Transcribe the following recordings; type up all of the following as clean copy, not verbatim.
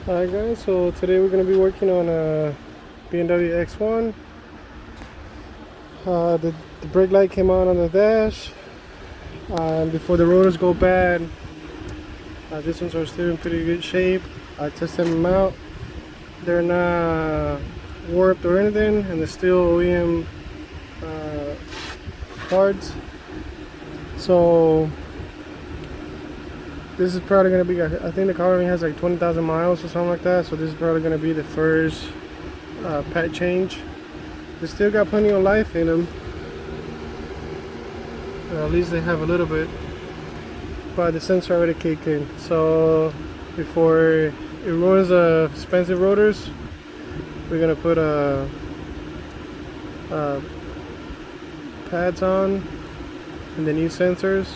Alright guys, so today we're going to be working on a BMW X1. The brake light came on the dash. Before the rotors go bad, these ones are still in pretty good shape. I tested them out. They're not warped or anything, and they're still OEM parts. So this is probably going to be, I think the car only has like 20,000 miles or something like that, so this is probably going to be the first pad change. They still got plenty of life in them, at least they have a little bit, but the sensor already kicked in. So before it ruins the expensive rotors, we're going to put pads on and the new sensors.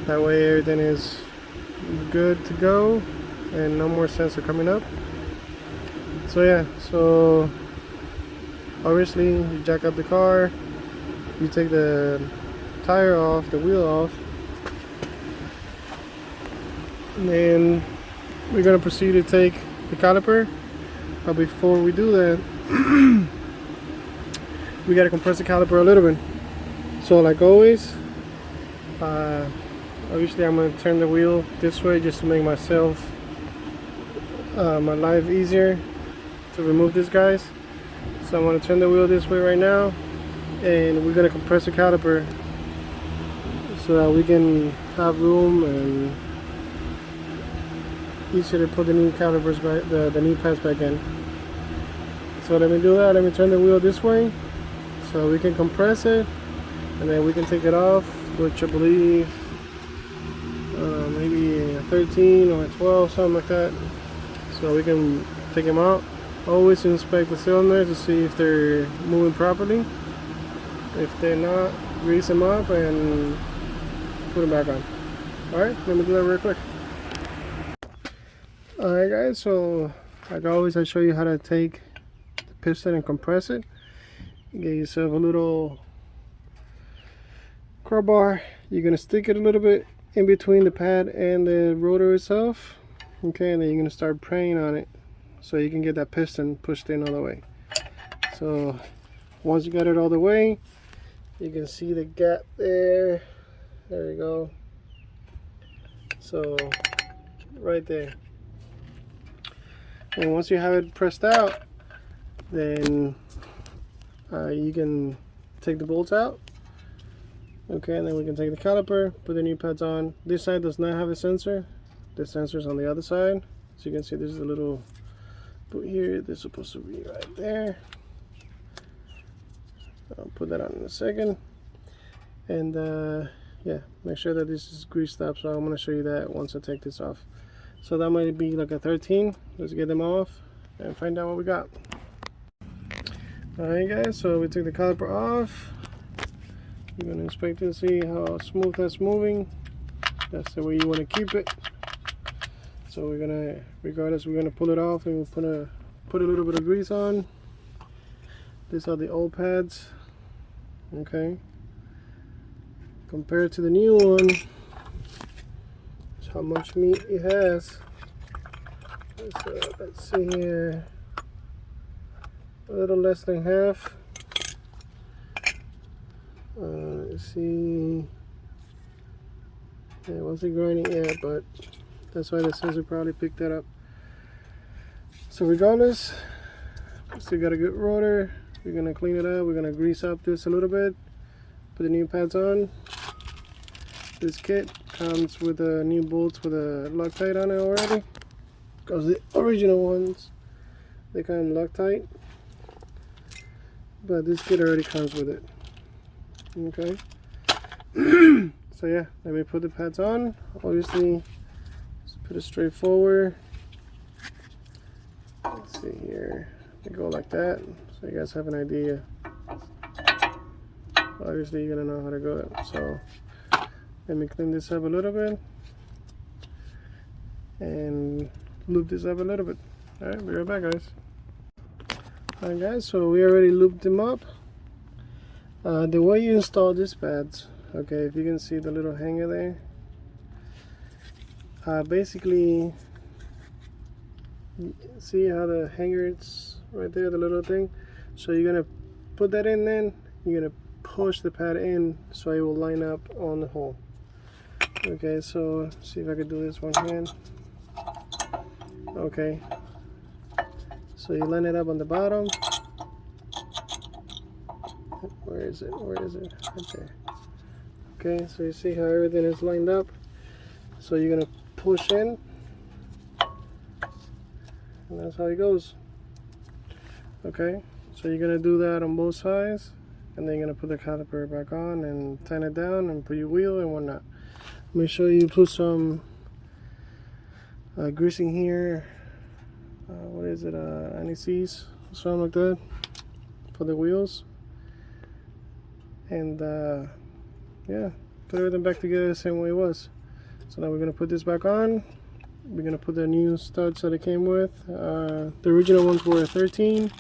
That way everything is good to go and no more sensor coming up. So yeah, so obviously you jack up the car, you take the tire off, the wheel off, and then we're gonna proceed to take the caliper. But before we do that, we gotta compress the caliper a little bit. So like always, obviously I'm going to turn the wheel this way just to make myself, my life easier to remove these guys. So I'm going to turn the wheel this way right now, and we're going to compress the caliper so that we can have room and easier to put the new calipers back, the new pads back in. So let me do that. Let me turn the wheel this way so we can compress it, and then we can take it off, which I believe maybe a 13 or a 12, something like that. So we can take them out. Always inspect the cylinders to see if they're moving properly. If they're not, grease them up and put them back on. Alright, let me do that real quick. Alright guys, so like always I show you how to take the piston and compress it. Get yourself a little crowbar. You're going to stick it a little bit in between the pad and the rotor itself, okay, and then you're going to start praying on it so you can get that piston pushed in all the way. So once you got it all the way, you can see the gap there. There you go. So right there. And once you have it pressed out, then you can take the bolts out. Okay, and then we can take the caliper, put the new pads on. This side does not have a sensor. The sensor's on the other side. So you can see there's a little boot here. This is supposed to be right there. I'll put that on in a second. And yeah, make sure that this is greased up. So I'm going to show you that once I take this off. So that might be like a 13. Let's get them off and find out what we got. Alright guys, so we took the caliper off. You're going to inspect it and see how smooth that's moving. That's the way you want to keep it. So we're going to, regardless, we're going to pull it off and we'll put a little bit of grease on. These are the old pads. Okay. Compared to the new one, that's how much meat it has. Let's see here. A little less than half. Let's see. Yeah, it wasn't grinding yet, but that's why the sensor probably picked that up. So regardless, we still got a good rotor. We're gonna clean it up. We're gonna grease up this a little bit. Put the new pads on. This kit comes with the new bolts with a Loctite on it already, because the original ones, they come Loctite, but this kit already comes with it. Okay. So yeah, let me put the pads on. Obviously, just put it straight forward. Let's see here. We go like that, so you guys have an idea. Obviously, you're gonna know how to go. So let me clean this up a little bit and loop this up a little bit. All right, be right back, guys. All right, guys. So we already looped them up. The way you install these pads, okay, if you can see the little hanger there, basically See how the hanger is right there, the little thing? So you're gonna put that in, then you're gonna push the pad in so it will line up on the hole. Okay, so see if I can do this one hand. Okay, so you line it up on the bottom. Where is it? Where is it? Right there. Okay, so you see how everything is lined up. So you're gonna push in, and that's how it goes. Okay, so you're gonna do that on both sides, and then you're gonna put the caliper back on and tighten it down and put your wheel and whatnot. Let me show you. Put some greasing here. What is it? Anti-seize, something like that, for the wheels. And yeah, put everything back together the same way it was. So now we're gonna put this back on. We're gonna put the new studs that it came with. The original ones were 13.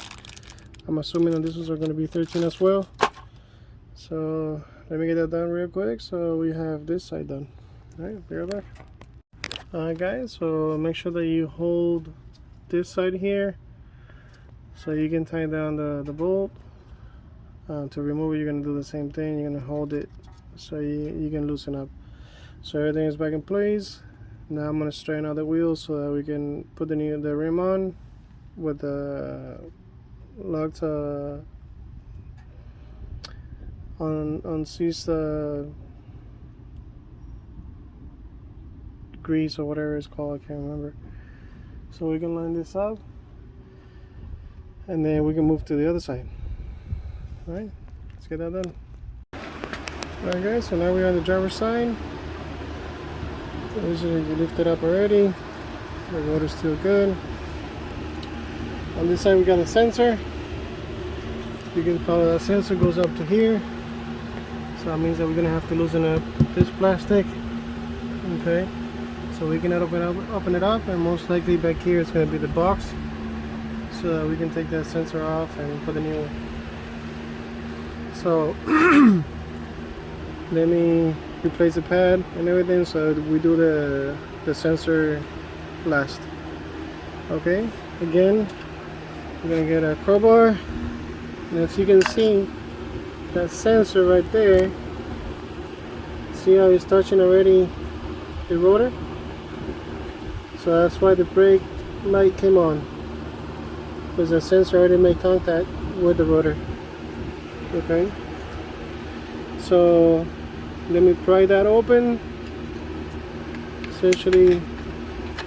I'm assuming that this ones are gonna be 13 as well. So let me get that done real quick. So we have this side done. All right, be right back. Alright guys, so make sure that you hold this side here so you can tie down the bolt. To remove it, you're going to do the same thing. You're going to hold it so you can loosen up. So everything is back in place. Now I'm going to straighten out the wheels so that we can put the rim on with the locked unseized grease or whatever it's called, I can't remember. So we can line this up and then we can move to the other side. Alright, let's get that done. Alright guys, so now we're on the driver's side. Usually you lift it up already. The rotor's still good. On this side we got a sensor. You can follow that sensor, goes up to here. So that means that we're gonna have to loosen up this plastic. Okay. So we can open it up, and most likely back here it's gonna be the box. So that we can take that sensor off and put a new one. So let me replace the pad and everything, so we do the sensor last. Okay, again we're gonna get a crowbar, and as you can see, that sensor right there, see how it's touching already the rotor? So that's why the brake light came on, because the sensor already made contact with the rotor. Okay, so let me pry that open. Essentially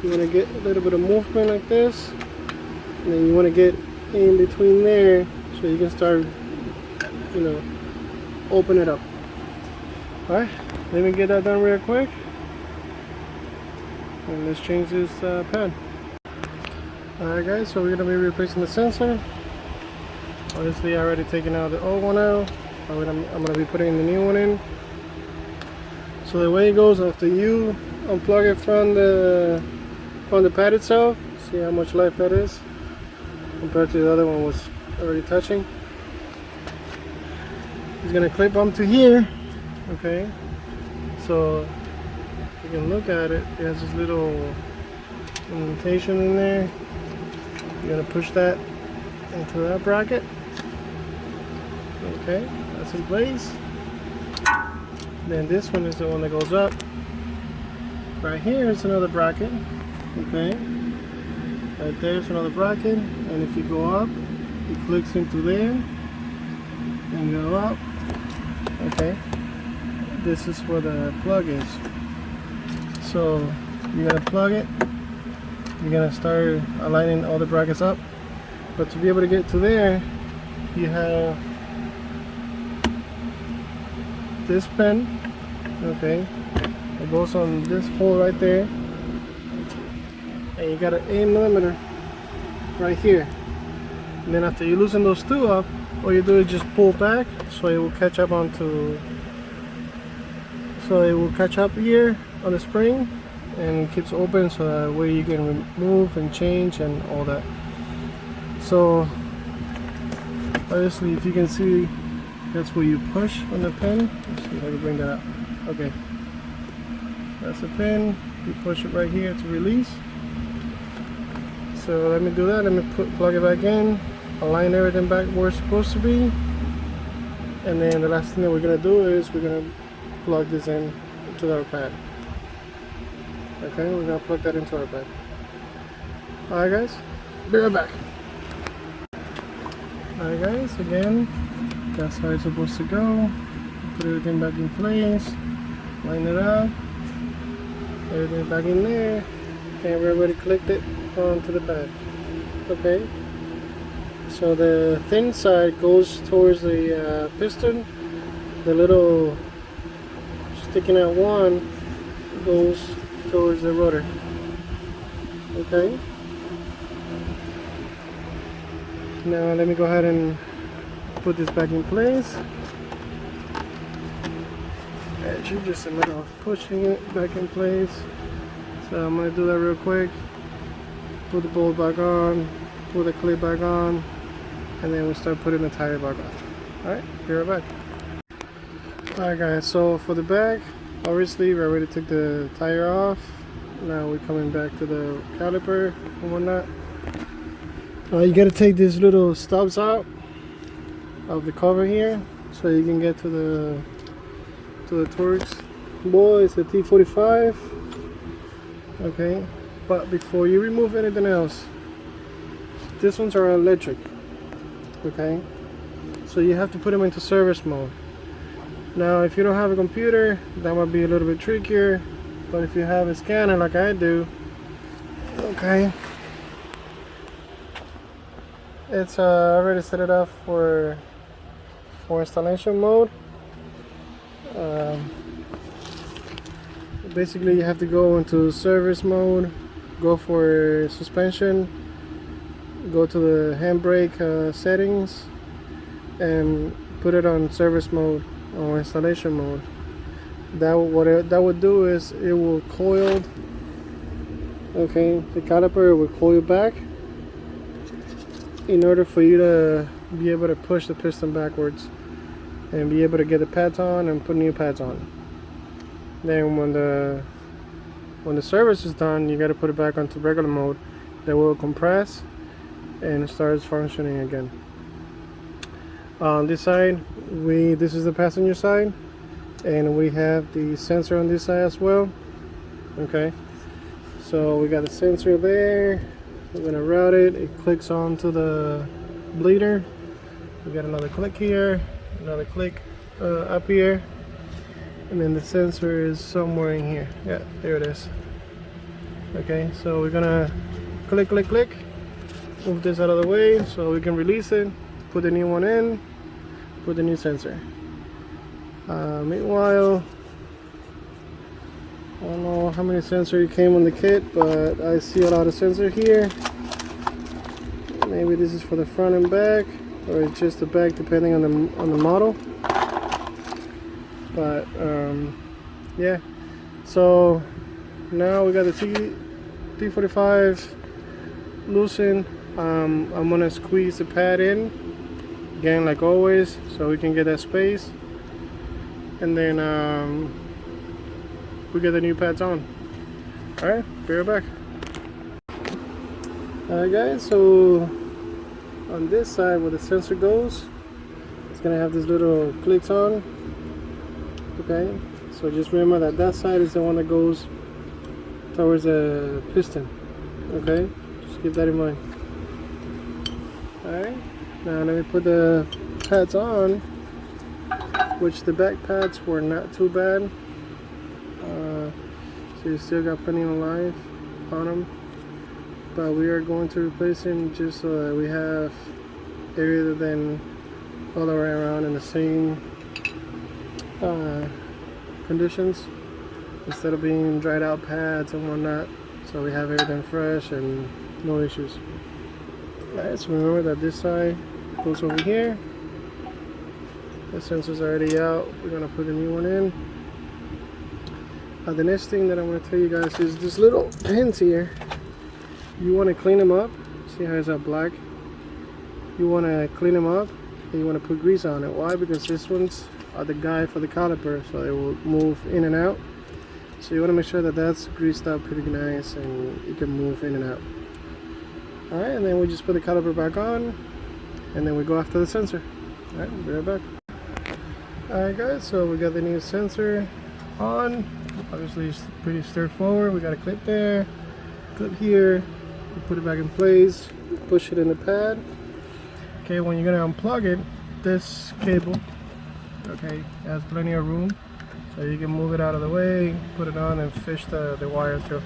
you want to get a little bit of movement like this, and then you want to get in between there so you can start, you know, open it up. Alright, let me get that done real quick, and let's change this pad. Alright guys, so we're going to be replacing the sensor. Obviously I already taken out the old one out. I'm going to be putting the new one in. So the way it goes, after you unplug it from the pad itself, see how much life that is compared to the other one was already touching. It's going to clip onto here. Okay, so you can look at it. It has this little indentation in there. You're going to push that into that bracket. Okay, that's in place. Then this one is the one that goes up. Right here is another bracket. Okay, right there's another bracket, and if you go up, it clicks into there and go up. Okay, this is where the plug is. So you're gonna plug it. You're gonna start aligning all the brackets up. But to be able to get to there, you have this pin, okay, it goes on this hole right there, and you got an 8mm right here. And then after you loosen those two up, all you do is just pull back so it will catch up here on the spring, and it keeps open so that way you can remove and change and all that. So obviously if you can see, that's where you push on the pin. Let's see if I can bring that up. Okay, that's the pin. You push it right here to release. So let me do that. Let me plug it back in, align everything back where it's supposed to be, and then the last thing that we're gonna do is we're gonna plug this in to our pad. Okay, we're gonna plug that into our pad. Alright guys, be right back. Alright guys, again, that's how it's supposed to go. Put everything back in place, line it up, everything back in there, and we already clicked it onto the pad. Okay, so the thin side goes towards the piston, the little sticking out one goes towards the rotor. Okay, now let me go ahead and put this back in place. Actually, just a matter of pushing it back in place. So I'm going to do that real quick. Put the bolt back on, put the clip back on, and then we'll start putting the tire back on. Alright, be right back. Alright guys, so for the back, obviously we already took the tire off. Now we're coming back to the caliper and whatnot. You got to take these little stubs out of the cover here so you can get to the Torx. Boy, it's a T45. Okay, but before you remove anything else, these ones are electric. Okay, so you have to put them into service mode. Now if you don't have a computer, that might be a little bit trickier, but if you have a scanner like I do, okay, it's already set it up for installation mode. Basically you have to go into service mode, go for suspension, go to the handbrake settings, and put it on service mode or installation mode. What that would do is it will coil. Okay, the caliper will coil back in order for you to be able to push the piston backwards and be able to get the pads on and put new pads on. Then when the service is done, you got to put it back onto regular mode. That will compress and it starts functioning again. On this side, this is the passenger side, and we have the sensor on this side as well. Okay, so we got a sensor there. We're gonna route it. It clicks onto the bleeder. We got another click here, another click up here, and then the sensor is somewhere in here. Yeah, there it is. Okay, so we're gonna click, click, click, move this out of the way so we can release it, put the new one in, put the new sensor. Meanwhile, I don't know how many sensors came on the kit, but I see a lot of sensor here. Maybe this is for the front and back, or it's just the back, depending on the model. But yeah, so now we got the T45 loosened. I'm gonna squeeze the pad in again, like always, so we can get that space, and then we get the new pads on. Alright, be right back. Alright guys, so on this side where the sensor goes, it's gonna have these little clicks on. Okay, so just remember that side is the one that goes towards the piston. Okay, just keep that in mind. Alright, now let me put the pads on, which the back pads were not too bad. So you still got plenty of life on them, but we are going to replace them just so that we have area then all the way around in the same conditions, instead of being dried out pads and whatnot, so we have everything fresh and no issues. Alright, so remember that this side goes over here. The sensor's already out. We're gonna put a new one in. The next thing that I'm going to tell you guys is this little pins here. You want to clean them up. See how it's that black? You want to clean them up and you want to put grease on it. Why? Because these ones are the guide for the caliper, so it will move in and out. So you want to make sure that that's greased up pretty nice and you can move in and out. Alright, and then we just put the caliper back on, and then we go after the sensor. Alright, we'll be right back. Alright guys, so we got the new sensor on. Obviously it's pretty straightforward. We got a clip there, clip here, we put it back in place, push it in the pad. Okay, when you're gonna unplug it, this cable, okay, has plenty of room, so you can move it out of the way, put it on, and fish the wire through.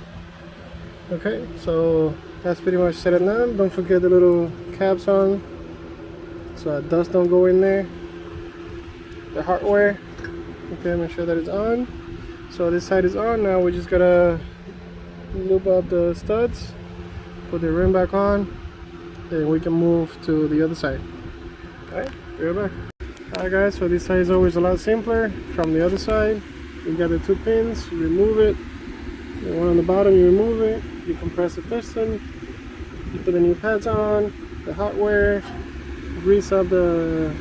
Okay, so that's pretty much set it down. Don't forget the little caps on, so that dust don't go in there. The hardware, okay, make sure that it's on. So this side is on. Now we just gotta loop up the studs, put the rim back on, and we can move to the other side. Alright, be right back. Alright guys, so this side is always a lot simpler. From the other side, you got the 2 pins, you remove it. The one on the bottom, you remove it, you compress the piston, you put the new pads on, the hardware, grease up the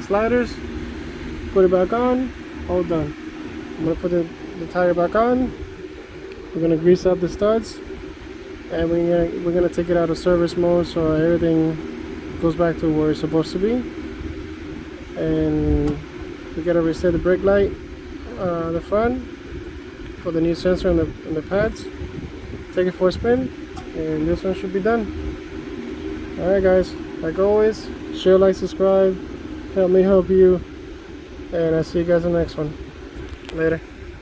sliders, put it back on, all done. I'm going to put the tire back on, we're going to grease up the studs, and we're gonna take it out of service mode so everything goes back to where it's supposed to be. And we gotta reset the brake light, the front, for the new sensor and the pads. Take it for a spin, and this one should be done. Alright guys, like always, share, like, subscribe, help me help you, and I'll see you guys in the next one. Later.